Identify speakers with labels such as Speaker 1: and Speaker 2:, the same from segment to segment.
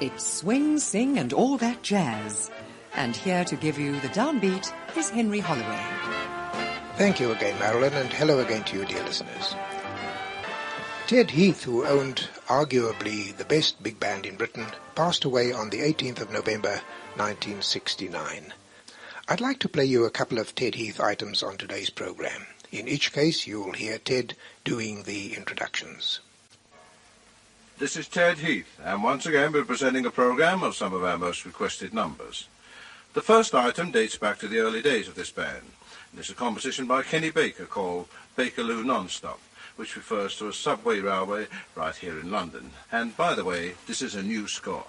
Speaker 1: It's swing, sing and all that jazz. And here to give you the downbeat is Henry Holloway.
Speaker 2: Thank you again, Marilyn, and hello again to you, dear listeners. Ted Heath, who owned arguably the best big band in Britain, passed away on the 18th of November 1969. I'd like to play you a couple of Ted Heath items on today's program. In each case, you'll hear Ted doing the introductions.
Speaker 3: This is Ted Heath, and once again we're presenting a program of some of our most requested numbers. The first item dates back to the early days of this band. It's a composition by Kenny Baker called Bakerloo Non-Stop, which refers to a subway railway right here in London. And by the way, this is a new score.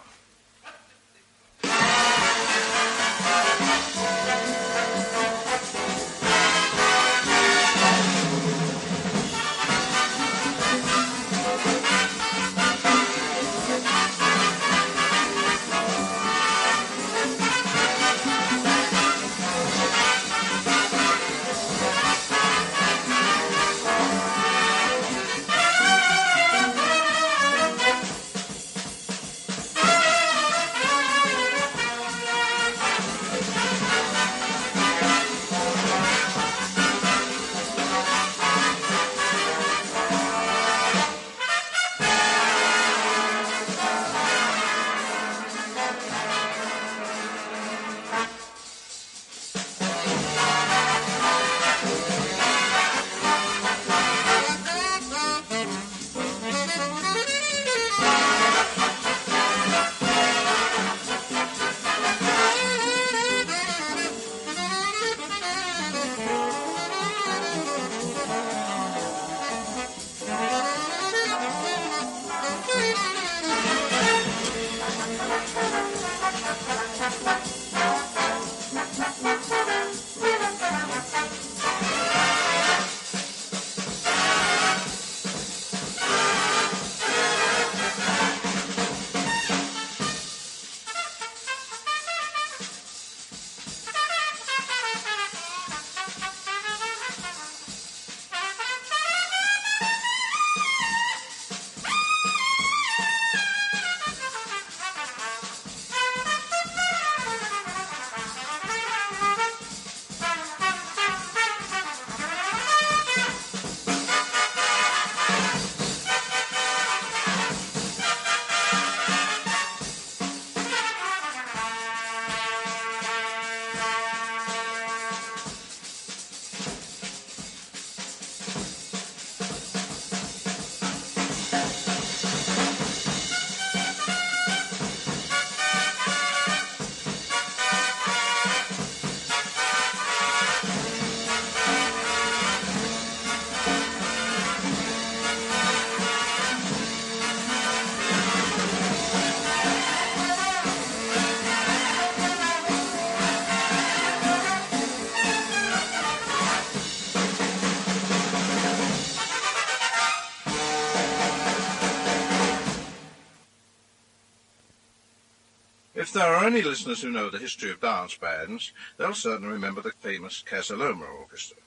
Speaker 3: If there are any listeners who know the history of dance bands, they'll certainly remember the famous Casa Loma Orchestra.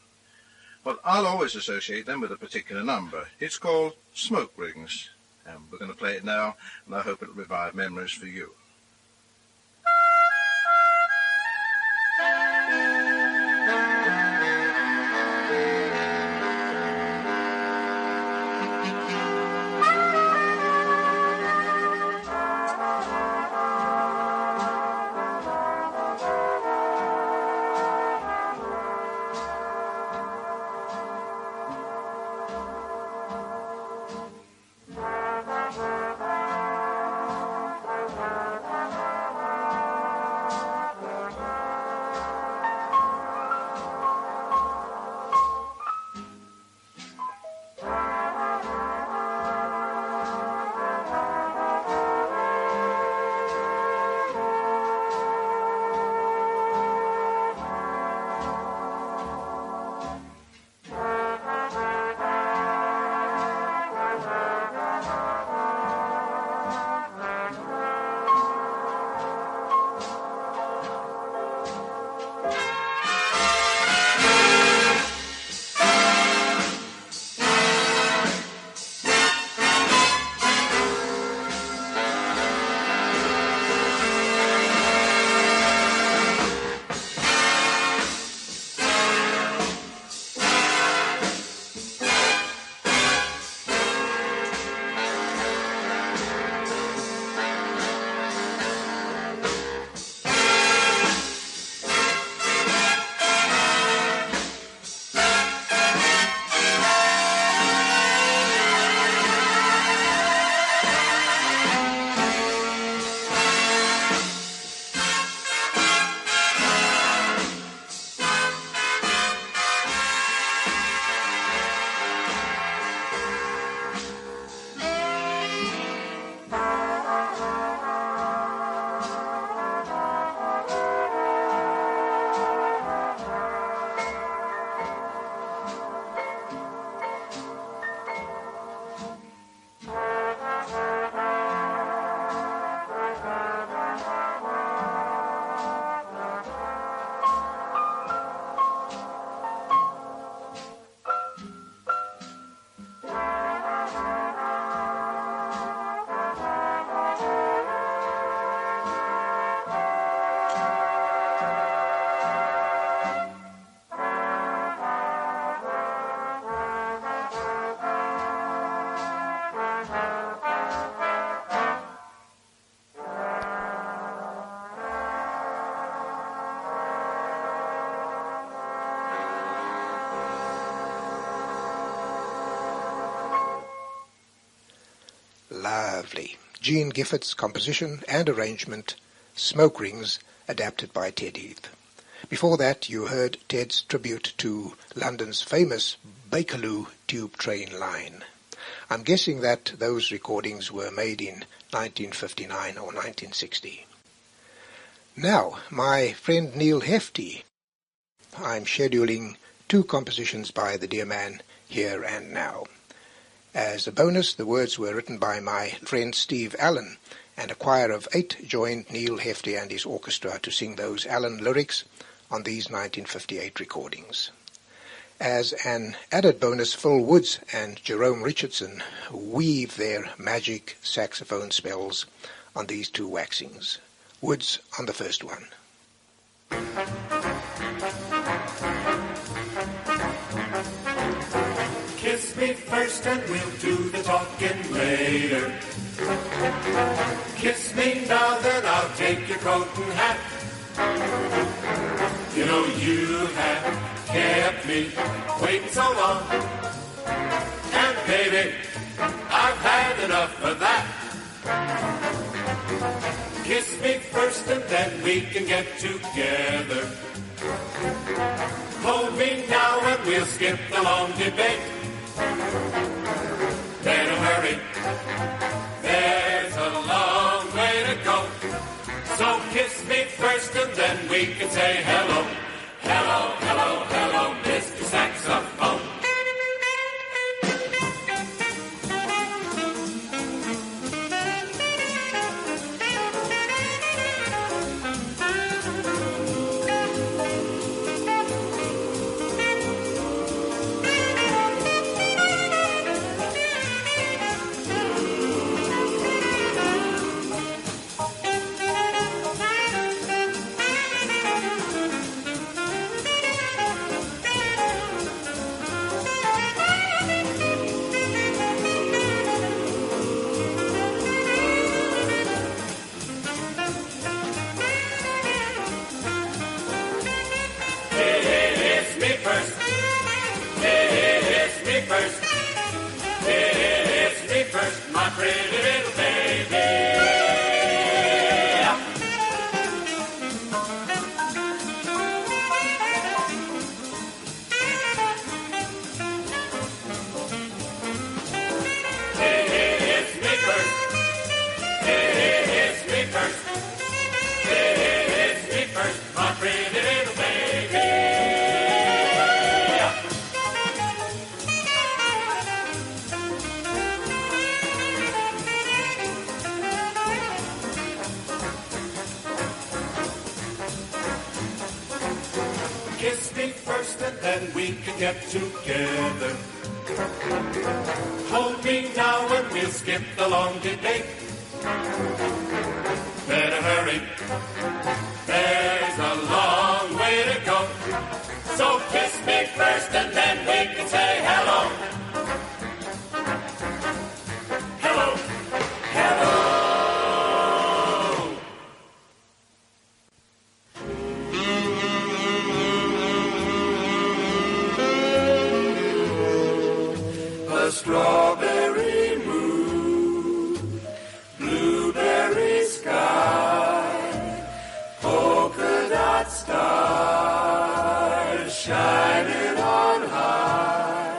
Speaker 3: Well, I'll always associate them with a particular number. It's called Smoke Rings, and we're going to play it now, and I hope it'll revive memories for you.
Speaker 2: Lovely. Gene Gifford's composition and arrangement, Smoke Rings, adapted by Ted Heath. Before that, you heard Ted's tribute to London's famous Bakerloo tube train line. I'm guessing that those recordings were made in 1959 or 1960. Now, my friend Neil Hefti. I'm scheduling 2 compositions by the dear man here and now. As a bonus, the words were written by my friend Steve Allen, and a choir of 8 joined Neil Hefti and his orchestra to sing those Allen lyrics on these 1958 recordings. As an added bonus, Phil Woods and Jerome Richardson weave their magic saxophone spells on these 2 waxings. Woods on the first one.
Speaker 4: Kiss me first and we'll do the talking later. Kiss me now, then I'll take your coat and hat. You know you have kept me waiting so long. And baby, I've had enough of that. Kiss me first and then we can get together. Hold me now and we'll skip the long debate. Better hurry, there's a long way to go. So kiss me first and then we can say hello. Hello, hello, hello, Mr. Saxophone. Kiss me first and then we can get together. Hold me now and we'll skip the long debate. Better hurry, there's a long way to go. So kiss me first and then we can say hello. Hello, hello. A strawberry moon, blueberry sky, polka dot stars shining on high.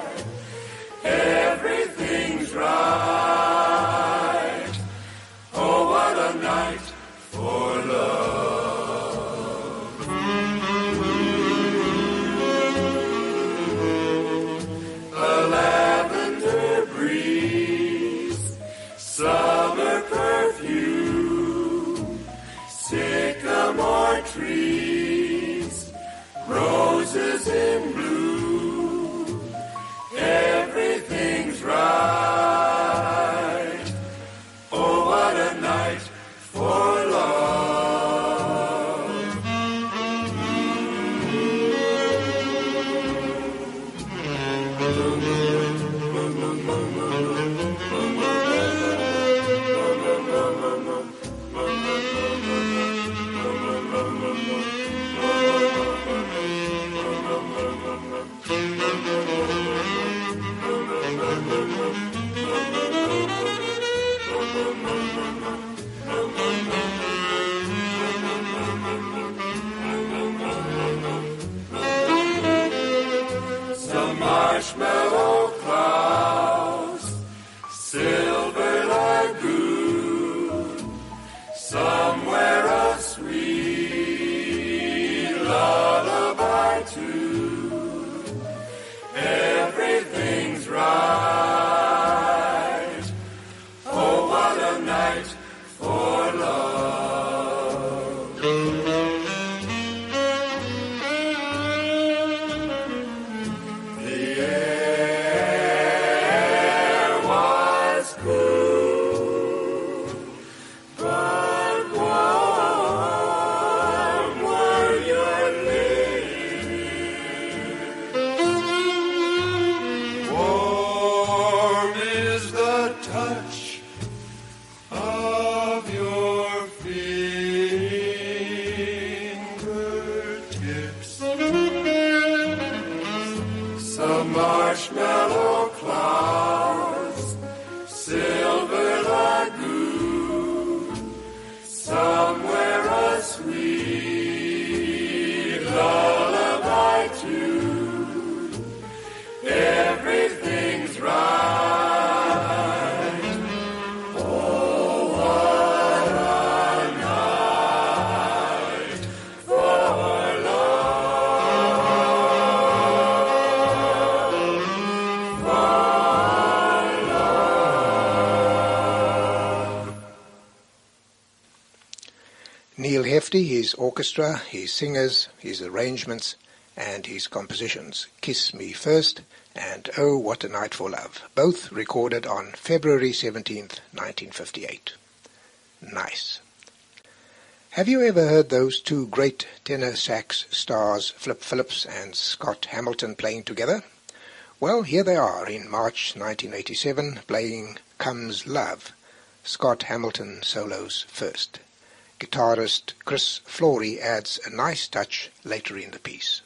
Speaker 4: the touch of your fingertips. Some marshmallow clouds, silver lagoon, somewhere a sweet lullaby tune. Everything's right. Oh, what a night for
Speaker 2: Neil Hefti, his orchestra, his singers, his arrangements, and his compositions, Kiss Me First and Oh, What a Night for Love, both recorded on February 17th, 1958. Nice. Have you ever heard those two great tenor sax stars, Flip Phillips and Scott Hamilton, playing together? Well, here they are in March 1987, playing Comes Love, Scott Hamilton solos first. Guitarist Chris Flory adds a nice touch later in the piece.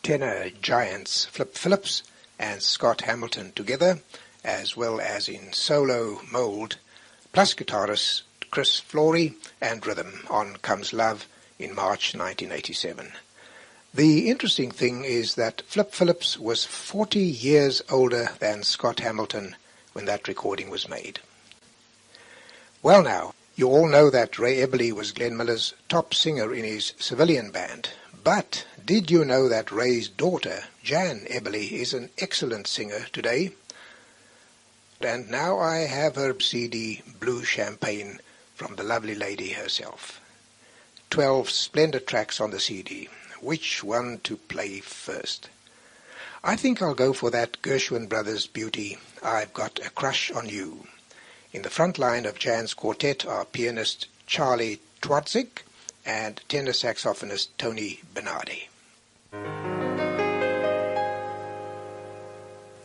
Speaker 2: tenor giants Flip Phillips and Scott Hamilton together, as well as in solo mold, plus guitarist Chris Flory and rhythm on Comes Love in March 1987. The interesting thing is that Flip Phillips was 40 years older than Scott Hamilton when that recording was made. Well now, you all know that Ray Eberle was Glenn Miller's top singer in his civilian band, but did you know that Ray's daughter, Jan Eberle, is an excellent singer today? And now I have her CD, Blue Champagne, from the lovely lady herself. 12 splendid tracks on the CD. Which one to play first? I think I'll go for that Gershwin Brothers beauty, I've Got a Crush on You. In the front line of Jan's quartet are pianist Charlie Twardzik and tenor saxophonist Tony Bernardi.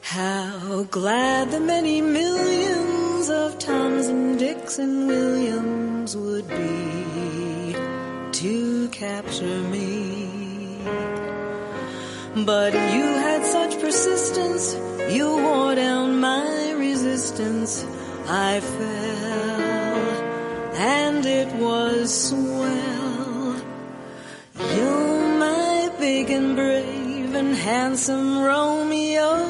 Speaker 5: How glad the many millions of Toms and Dicks and Williams would be to capture me. But you had such persistence, you wore down my resistance. I fell, and it was swell. You're my big and brave and handsome Romeo.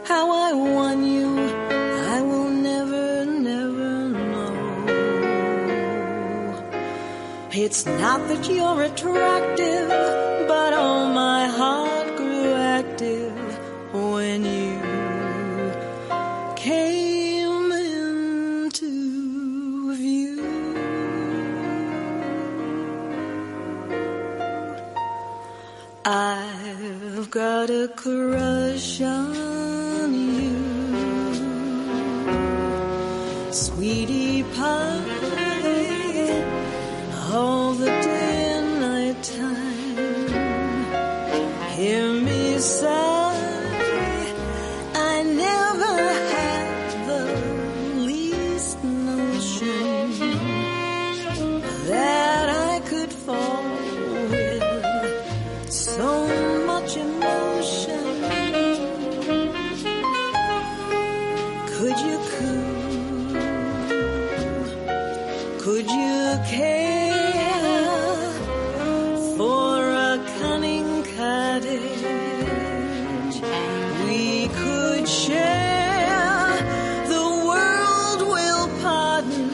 Speaker 5: How I won you, I will never, never know. It's not that you're attractive, but oh, my heart grew active when you came into view. I've got a crush on you, sweetie pie, all the day and night time. Hear me sigh, I never had the least notion that I could fall with so much emotion. Could you coo? Could you care for a cunning cottage we could share? The world will pardon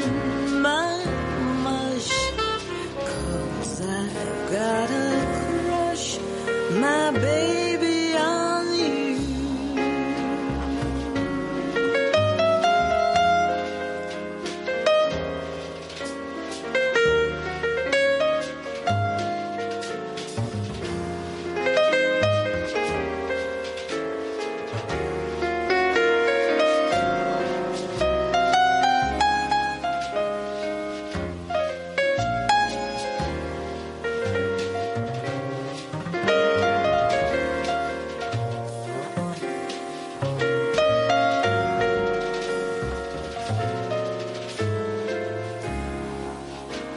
Speaker 5: my mush, 'cause I've got a crush, my baby, on you.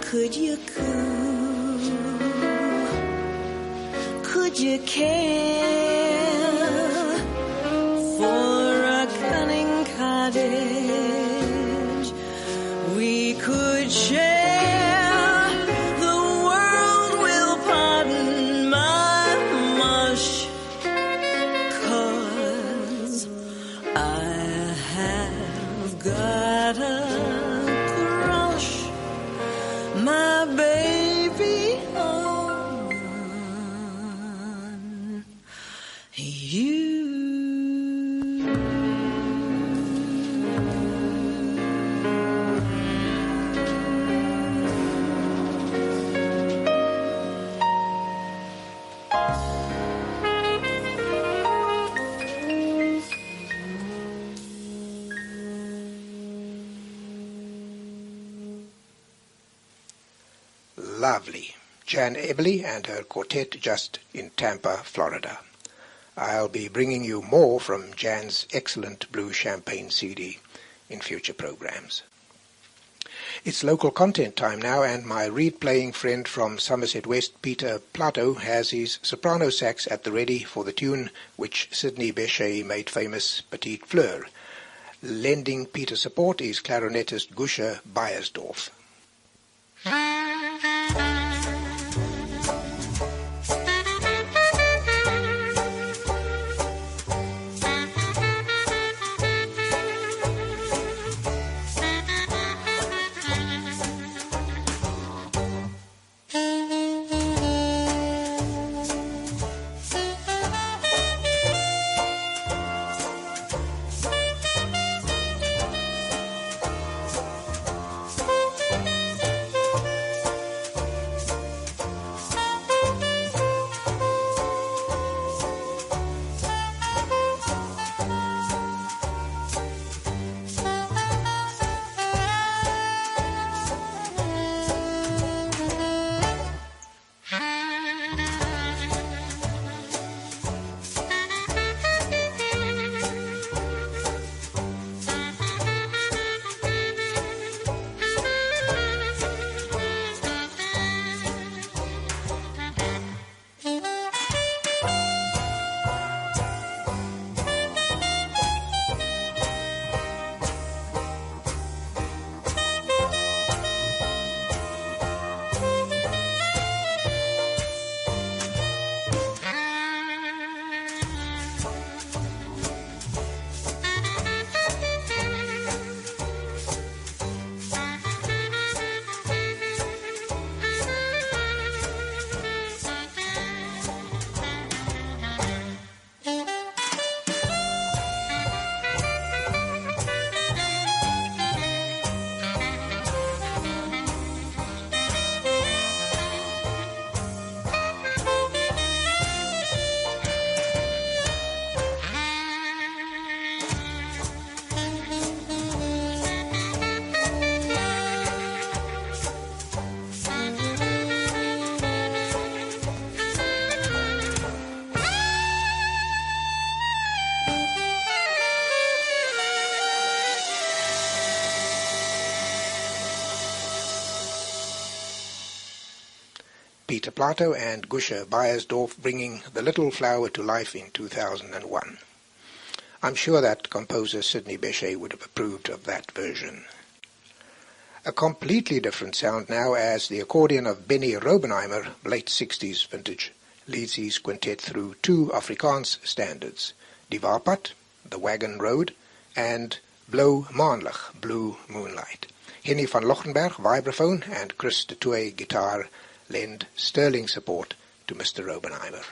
Speaker 5: Could you coo? Could you care for a cunning cottage we could share? The world will pardon my mush, 'cause I have got a crush, my baby, on you.
Speaker 2: Lovely. Jan Eberle and her quartet just in Tampa, Florida. I'll be bringing you more from Jan's excellent Blue Champagne CD in future programs. It's local content time now, and my reed-playing friend from Somerset West, Peter Plato, has his soprano sax at the ready for the tune which Sidney Bechet made famous, Petite Fleur. Lending Peter support is clarinetist Gusha Beiersdorf. Peter Plato and Gusha Beiersdorf bringing The Little Flower to life in 2001. I'm sure that composer Sidney Bechet would have approved of that version. A completely different sound now as the accordion of Benny Robenheimer, late 60s vintage, leads his quintet through two Afrikaans standards, Die Waarpad, The Wagon Road, and Blou Maanlig, Blue Moonlight. Henny van Lochenberg, vibraphone, and Chris de Tooy, guitar, lend sterling support to Mr. Robenheimer.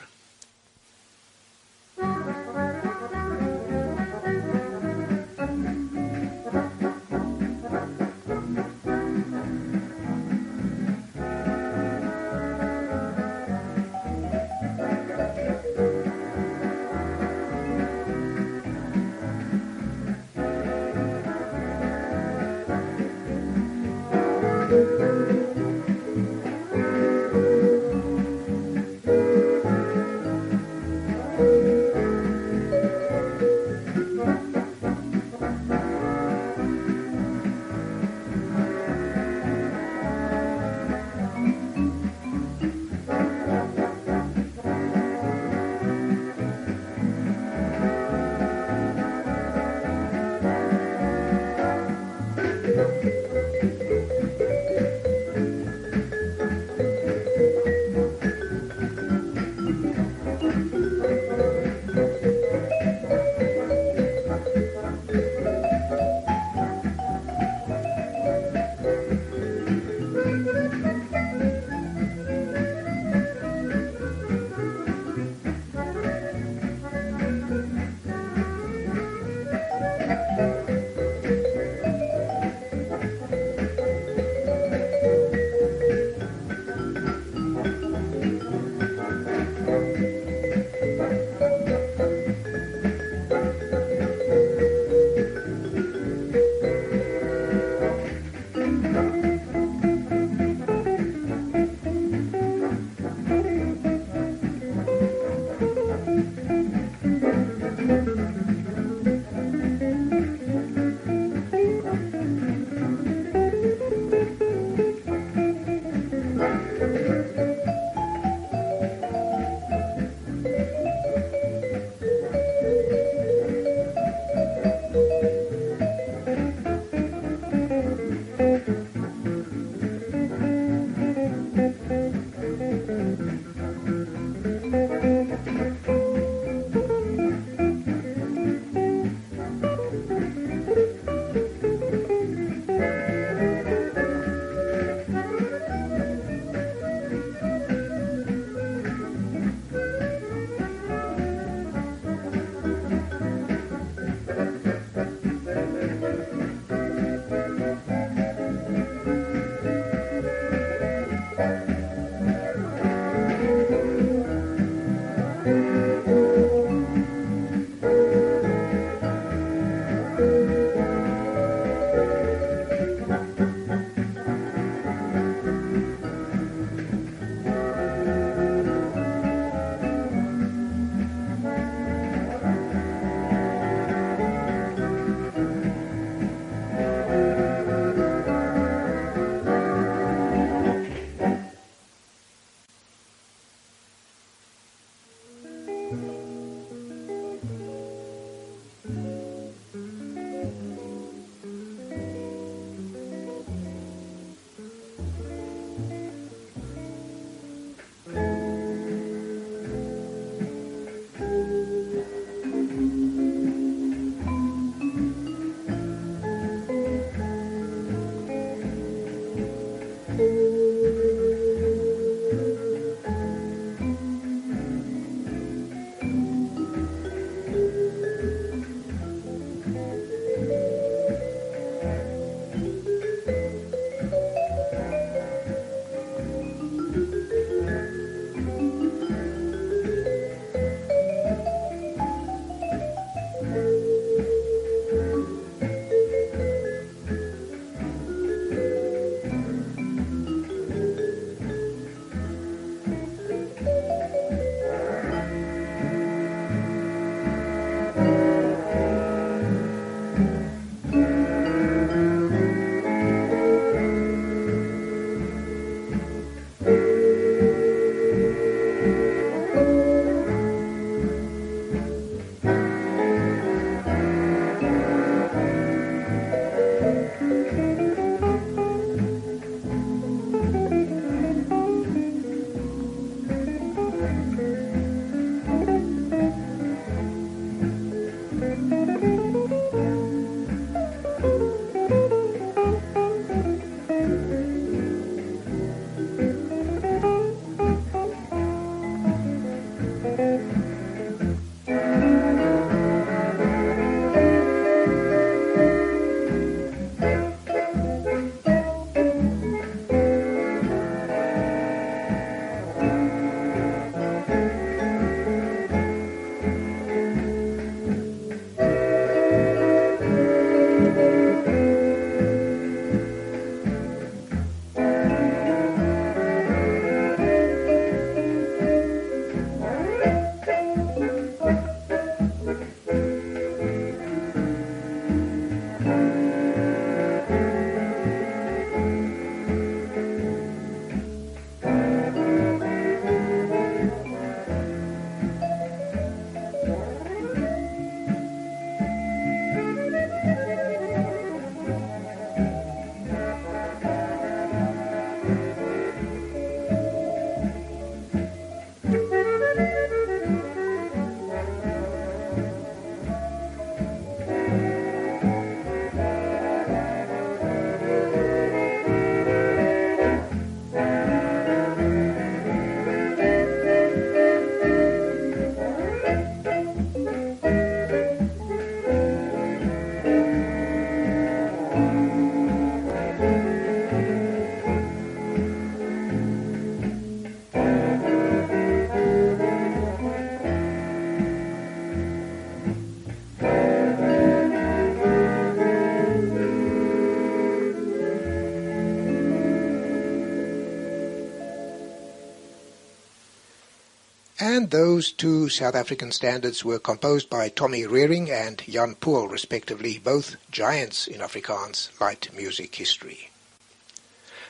Speaker 2: And those two South African standards were composed by Tommy Reering and Jan Poel, respectively, both giants in Afrikaans light music history.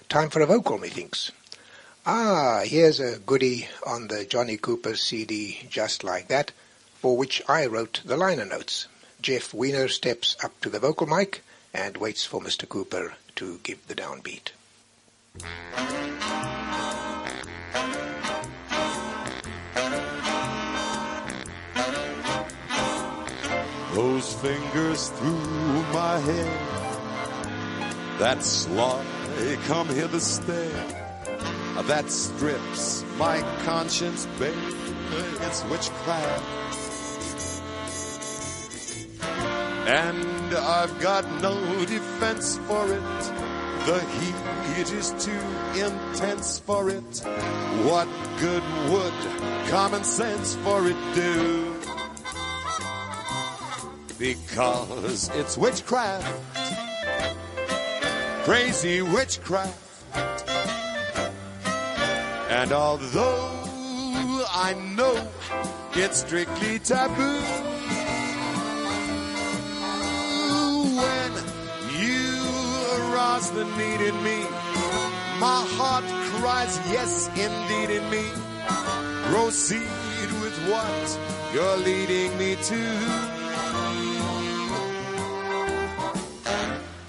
Speaker 2: Time for a vocal, methinks. Here's a goodie on the Johnny Cooper CD, Just Like That, for which I wrote the liner notes. Jeff Wiener steps up to the vocal mic and waits for Mr. Cooper to give the downbeat.
Speaker 6: Those fingers through my hair, that sly come here to stay, that strips my conscience bare, it's witchcraft. And I've got no defense for it, the heat is too intense for it. What good would common sense for it do? Because it's witchcraft, crazy witchcraft. And although I know it's strictly taboo, when you arouse the need in me, my heart cries yes indeed in me. Proceed with what you're leading me to.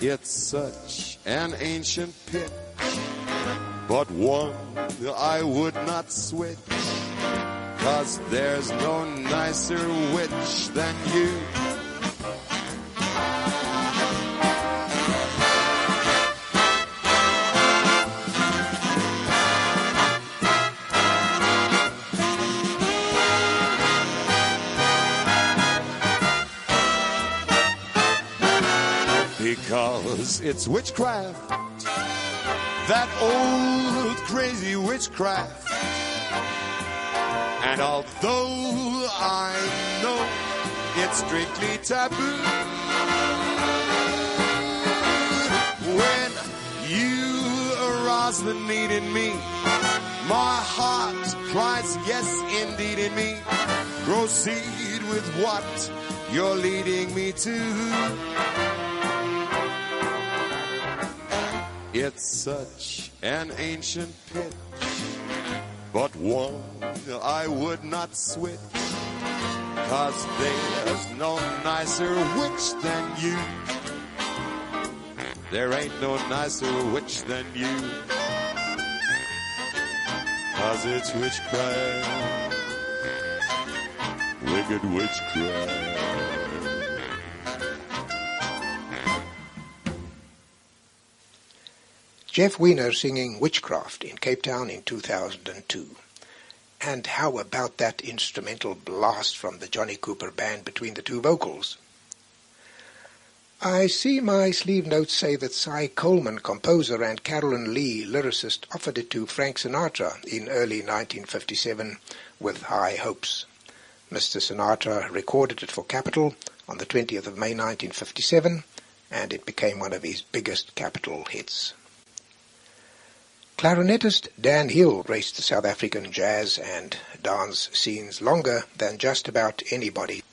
Speaker 6: It's such an ancient pitch, but one I would not switch, 'cause there's no nicer witch than you. Because it's witchcraft, that old crazy witchcraft. And although I know it's strictly taboo, when you arouse the need in me, my heart cries yes indeed in me. Proceed with what you're leading me to. It's such an ancient pitch, but one I would not switch, 'cause there's no nicer witch than you. There ain't no nicer witch than you, 'cause it's witchcraft, wicked witchcraft.
Speaker 2: Jeff Wiener singing Witchcraft in Cape Town in 2002. And how about that instrumental blast from the Johnny Cooper band between the two vocals? I see my sleeve notes say that Cy Coleman, composer, and Carolyn Lee, lyricist, offered it to Frank Sinatra in early 1957 with high hopes. Mr. Sinatra recorded it for Capitol on the 20th of May 1957, and it became one of his biggest Capitol hits. Clarinetist Dan Hill graced the South African jazz and dance scenes longer than just about anybody.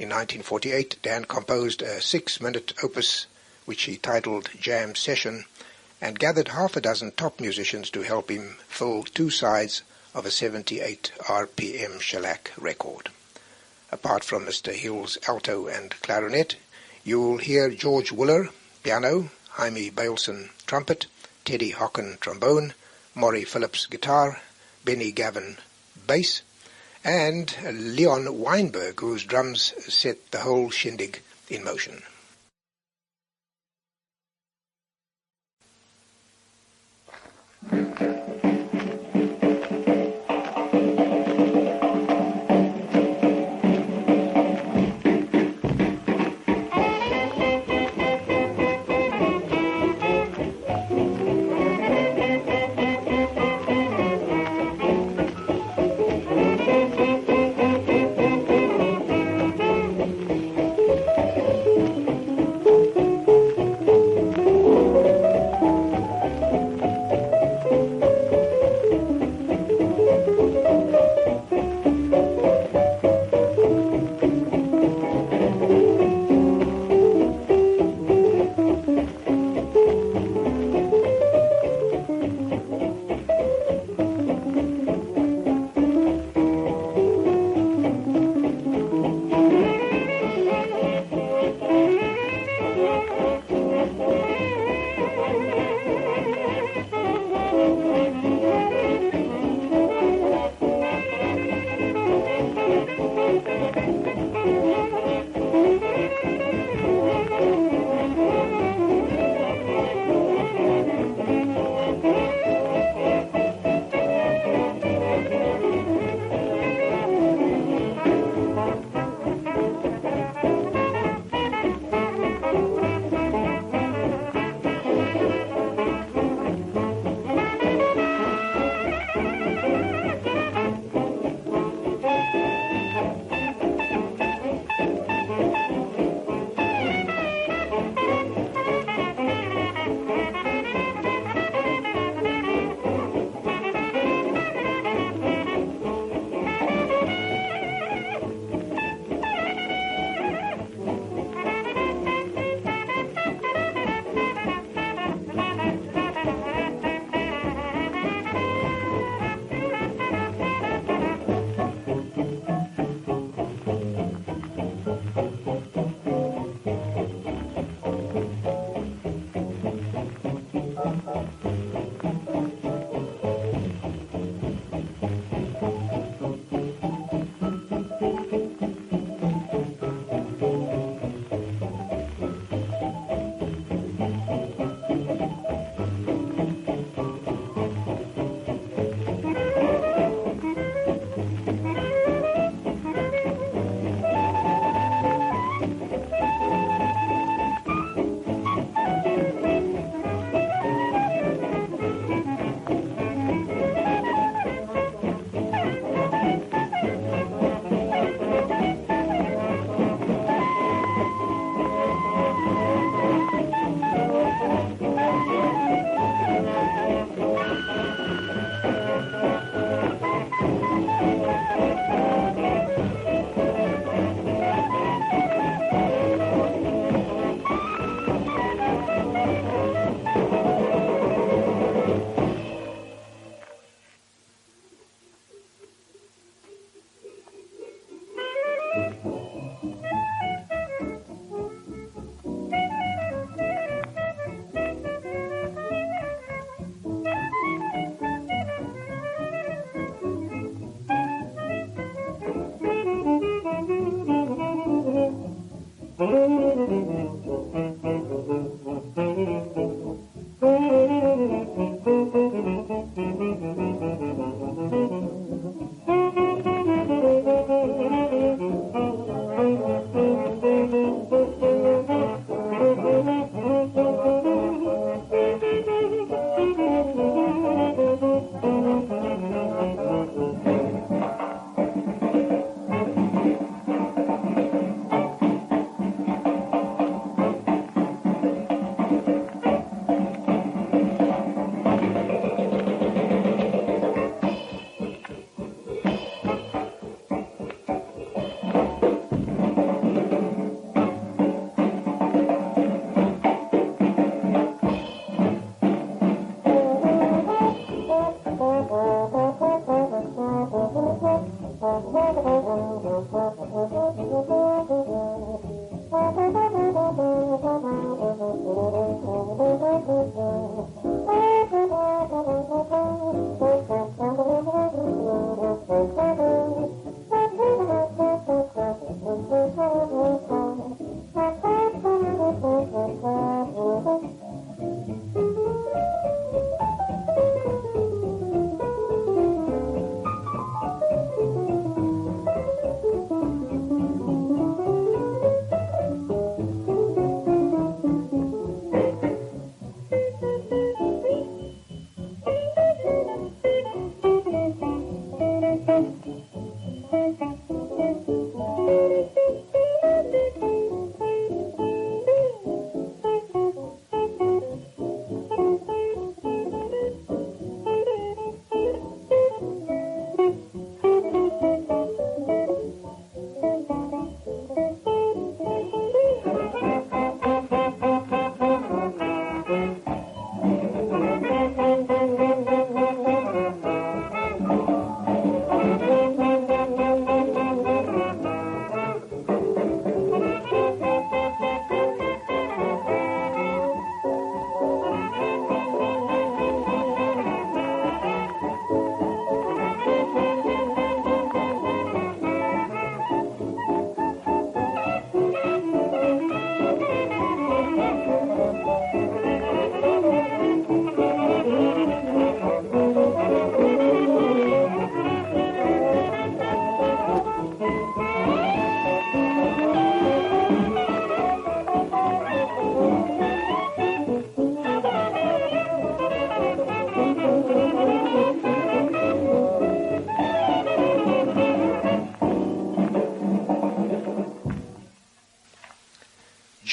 Speaker 2: In 1948, Dan composed a 6-minute opus which he titled Jam Session, and gathered half a dozen top musicians to help him fill two sides of a 78 RPM shellac record. Apart from Mr. Hill's alto and clarinet, you'll hear George Willer, piano, Jaime Bailson, trumpet, Teddy Hocken, trombone, Maury Phillips, guitar, Benny Gavin, bass, and Leon Weinberg, whose drums set the whole shindig in motion.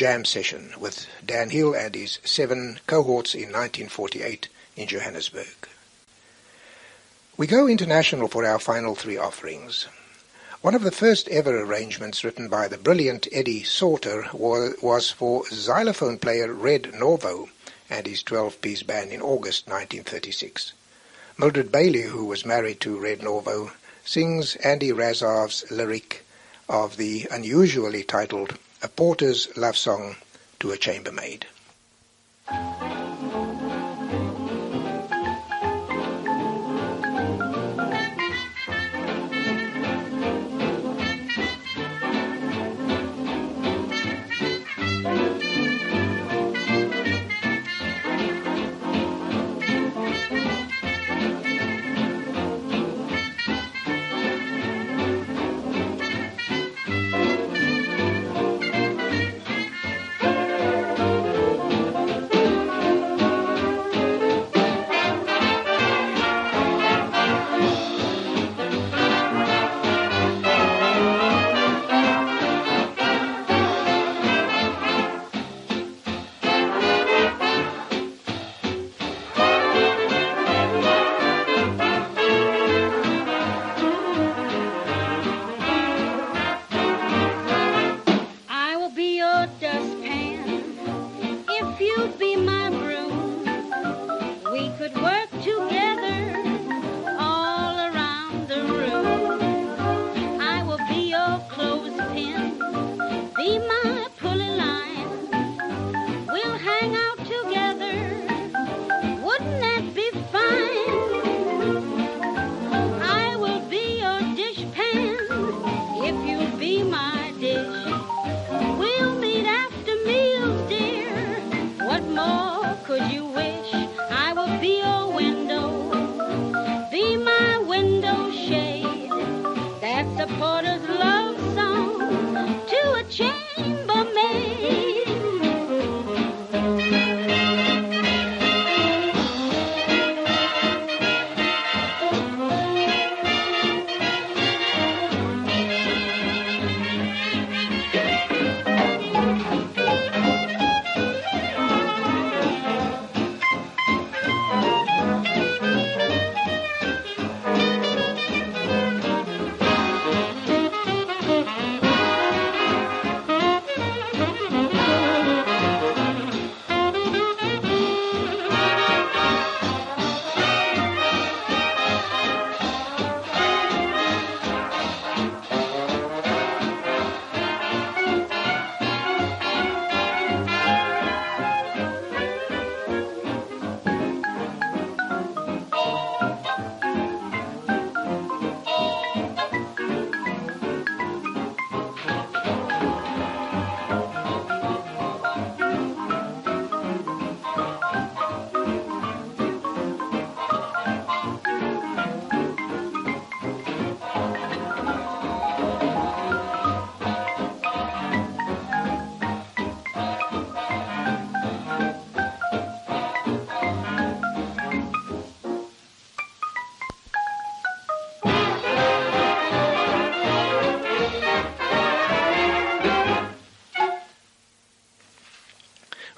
Speaker 2: jam session with Dan Hill and his 7 cohorts in 1948 in Johannesburg. We go international for our final 3 offerings. One of the first ever arrangements written by the brilliant Eddie Sauter was for xylophone player Red Norvo and his 12-piece band in August 1936. Mildred Bailey, who was married to Red Norvo, sings Andy Razov's lyric of the unusually titled A Porter's Love Song to a Chambermaid.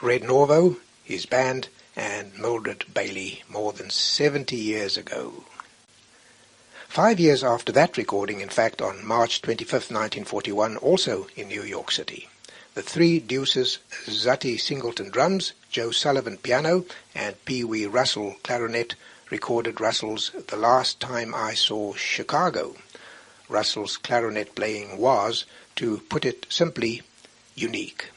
Speaker 2: Red Norvo, his band, and Mildred Bailey more than 70 years ago. 5 years after that recording, in fact, on March 25th, 1941, also in New York City, the Three Deuces, Zutty Singleton drums, Joe Sullivan piano, and Pee Wee Russell clarinet recorded Russell's The Last Time I Saw Chicago. Russell's clarinet playing was, to put it simply, unique.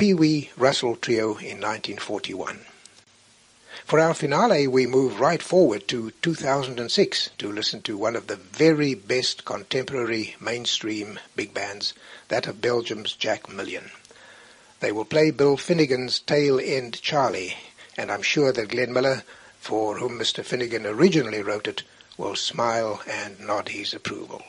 Speaker 2: Pee Wee Russell Trio in 1941. For our finale, we move right forward to 2006 to listen to one of the very best contemporary mainstream big bands, that of Belgium's Jack Million. They will play Bill Finnegan's Tail End Charlie, and I'm sure that Glenn Miller, for whom Mr. Finnegan originally wrote it, will smile and nod his approval.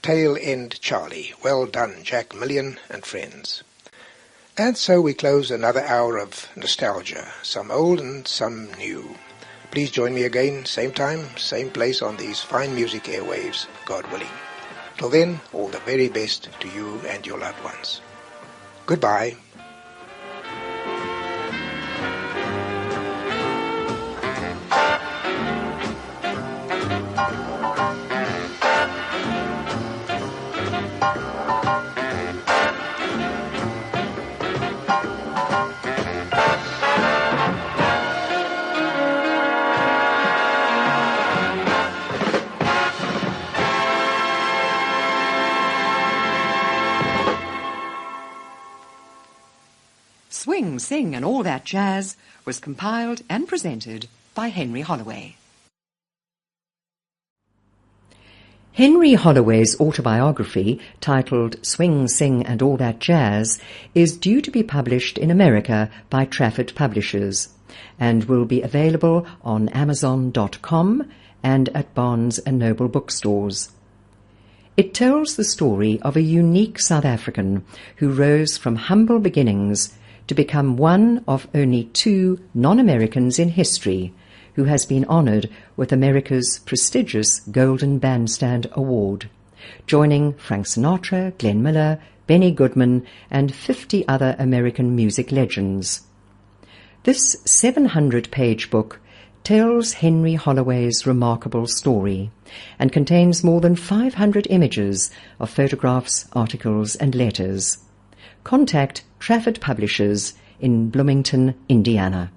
Speaker 2: Tail End Charlie. Well done, Jack Million and friends. And so we close another hour of nostalgia, some old and some new. Please join me again, same time, same place on these fine music airwaves, God willing. Till then, all the very best to you and your loved ones. Goodbye.
Speaker 1: Swing, Sing and All That Jazz was compiled and presented by Henry Holloway. Henry Holloway's autobiography, titled Swing, Sing and All That Jazz, is due to be published in America by Trafford Publishers and will be available on Amazon.com and at Barnes & Noble bookstores. It tells the story of a unique South African who rose from humble beginnings to become one of only 2 non-Americans in history who has been honored with America's prestigious Golden Bandstand Award, joining Frank Sinatra, Glenn Miller, Benny Goodman, and 50 other American music legends. This 700-page book tells Henry Holloway's remarkable story and contains more than 500 images of photographs, articles, and letters. Contact Trafford Publishers in Bloomington, Indiana.